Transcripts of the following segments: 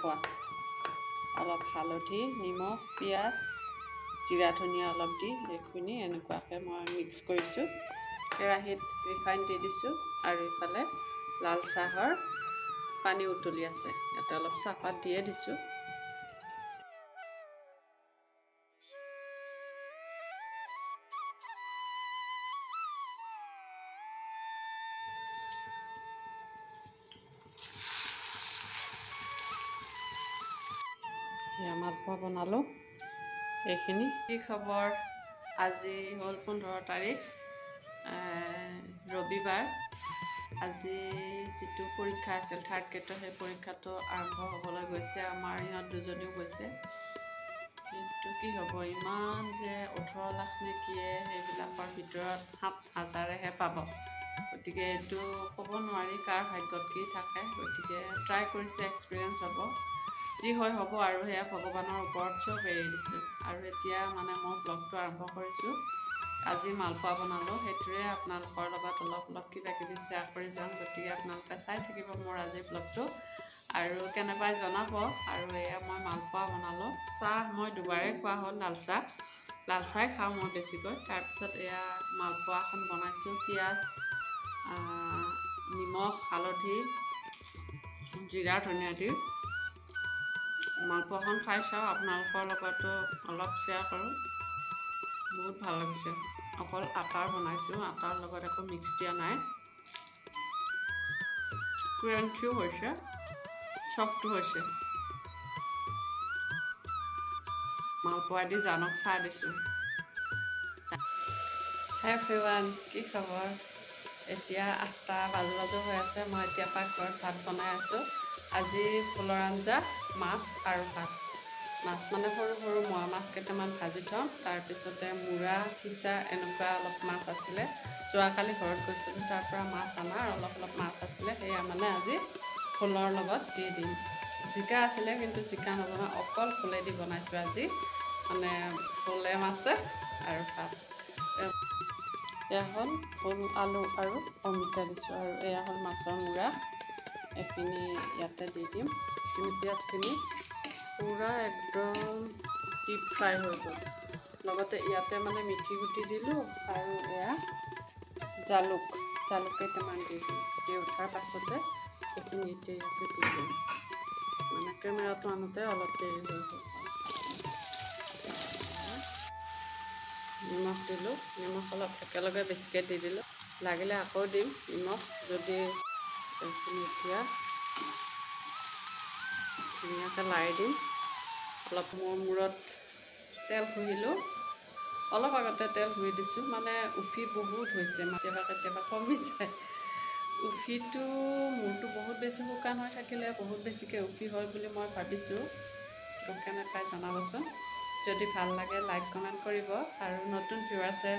খোৱা অলপ হালধি নিমখ পিঁয়াজ জিৰা ধনিয়া অলপ দি এইখিনি এনেকুৱাকৈ মই মিক্স কৰিছোঁ কেৰাহীত ৰিফাইন দি দিছোঁ আৰু ইফালে লাল চাহৰ পানী উতলি আছে ইয়াতে অলপ চাহপাত দিয়ে দিছোঁ মালপোৱা বনালোঁ এইখিনি কি খবৰ আজি হ'ল 15 তাৰিখ ৰবিবাৰ আজি যিটো পৰীক্ষা আছিল থাৰ্ড গ্ৰেডৰ সেই পৰীক্ষাটো আৰম্ভ হ'বলৈ গৈছে আমাৰ ইহঁত দুজনীও গৈছে কিন্তু কি হ'ব ইমান যে 18 লাখ নে কিয়ে সেইবিলাকৰ ভিতৰত 7,000হে পাব গতিকে এইটো ক'ব নোৱাৰি কাৰ ভাগ্যত কি থাকে গতিকে ট্ৰাই কৰিছে এক্সপিৰিয়েঞ্চ হ'ব যি হয় হ'ব আৰু সেয়া ভগৱানৰ ওপৰত চব এৰি দিছোঁ আৰু এতিয়া মানে মই ব্লগটো আৰম্ভ কৰিছোঁ আজি মালপোৱা বনালোঁ সেইটোৱে আপোনালোকৰ লগত অলপ কিবা কিবি শ্বেয়াৰ কৰি যাম গতিকে আপোনালোকে চাই থাকিব মোৰ আজি ব্লগটো আৰু কেনেবাই জনাব আৰু এয়া মই মালপোৱা বনালোঁ চাহ মই দুবাৰে খোৱা হ'ল লাল চাহ খাওঁ মই বেছিকৈ তাৰপিছত এয়া মালপোৱাখন বনাইছোঁ পিঁয়াজ নিমখ হালধি জিৰা ধনিয়া দি মালপোৱাখন খাই চাওঁ আপোনালোকৰ লগতো অলপ শ্বেয়াৰ কৰোঁ বহুত ভাল লাগিছে অকল আটাৰ বনাইছোঁ আটাৰ লগত একো মিক্স দিয়া নাই ক্ৰাঞ্চিও হৈছে চফ্টো হৈছে মালপোৱা দি জানক চাহ দিছোঁ হে এভৰিৱান কি খবৰ এতিয়া 8টা বাজু হৈ আছে মই এতিয়া পাকঘৰত ভাত বনাই আছোঁ আজি ফুলৰ আঞ্জা মাছ আৰু ভাত মাছ মানে সৰু সৰু মোৱা মাছ কেইটামান ভাজি থওঁ তাৰপিছতে মূৰা সিচা এনেকুৱা অলপ মাছ আছিলে যোৱাকালি ঘৰত গৈছিলোঁ তাৰ পৰা মাছ অনা আৰু অলপ মাছ আছিলে সেয়া মানে আজি ফুলৰ লগত দি দিম জিকা আছিলে কিন্তু জিকা নবনাই অকল ফুলেদি বনাইছোঁ আজি মানে ফুলে মাছে আৰু ভাত এয়া হ'ল ফুল আলু আৰু অমিতা দিছোঁ আৰু এয়া হ'ল মাছৰ মূৰা এইখিনি ইয়াতে দি দিম পিঁয়াজখিনি পুৰা একদম ডিপ ফ্ৰাই হৈ গ'ল লগতে ইয়াতে মানে মিঠি গুটি দিলোঁ আৰু এয়া জালুক কেইটামান দি উঠাৰ পাছতে এইখিনি এতিয়া ইয়াতে দি দিম মানে কেমেৰাটো আনোতে অলপ দেৰি হৈ গ'ল নিমখ দিলোঁ নিমখ অলপ একেলগে বেছিকৈ দি দিলোঁ লাগিলে আকৌ দিম নিমখ যদি এইখিনি এতিয়া ধুনীয়াকৈ লাৰি দিম অলপ মূৰত তেল ঘঁহিলোঁ অলপ আগতে তেল ঘঁহি দিছোঁ মানে উফি বহুত হৈছে কেতিয়াবা কমি যায় উফিটো মূৰটো বহুত বেছি শুকান হৈ থাকিলে বহুত বেছিকৈ উফি হয় বুলি মই ভাবিছোঁ কেনেকৈ জনাবচোন যদি ভাল লাগে লাইক কমেণ্ট কৰিব আৰু নতুন ভিউৱাৰ্ছে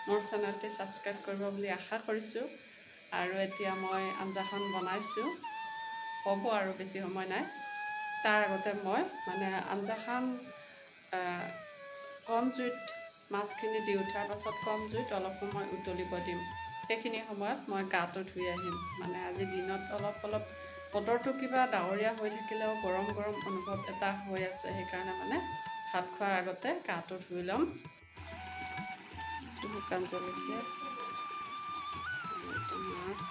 মোৰ চেনেলটি ছাবস্ক্ৰাইব কৰিব বুলি আশা কৰিছোঁ আৰু এতিয়া মই আঞ্জাখন বনাইছোঁ হ'ব আৰু বেছি সময় নাই তাৰ আগতে মই মানে আঞ্জাখন কম জুইত মাছখিনি দি উঠাৰ পাছত কম জুইত অলপ সময় উতলিব দিম সেইখিনি সময়ত মই গাটো ধুই আহিম মানে আজি দিনত অলপ বতৰটো কিবা ডাৱৰীয়া হৈ থাকিলেও গৰম অনুভৱ এটা হৈ আছে সেইকাৰণে মানে ভাত খোৱাৰ আগতে গাটো ধুই ল'ম শুকান জলকীয়া মাছ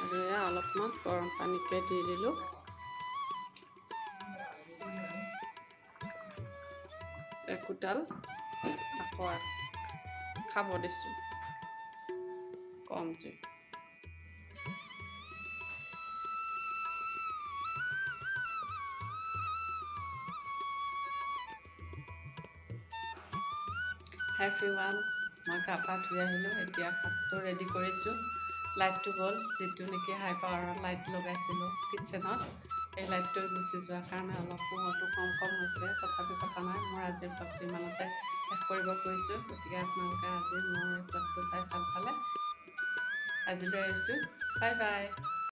আৰু এয়া অলপমান গৰম পানীকে দি দিলোঁ একোডাল আকৌ খাব দিছোঁ কম জুই এভৰিৱান মই গা পা ধুই আহিলোঁ এতিয়া ভাতটো ৰেডি কৰিছোঁ লাইটটো গ'ল যিটো নেকি হাই পাৱাৰৰ লাইট লগাইছিলোঁ কিটচেনত এই লাইটটো গুচি যোৱাৰ কাৰণে অলপ পোহৰটো কম হৈছে তথাপি কথা নাই মোৰ আজিৰ ব্লগটো ইমানতে শেষ কৰিব খুজিছোঁ গতিকে আপোনালোকে আজি মোৰ ব্লগটো চাই ভাল পালে আজিলৈ আহিছোঁ বাই বাই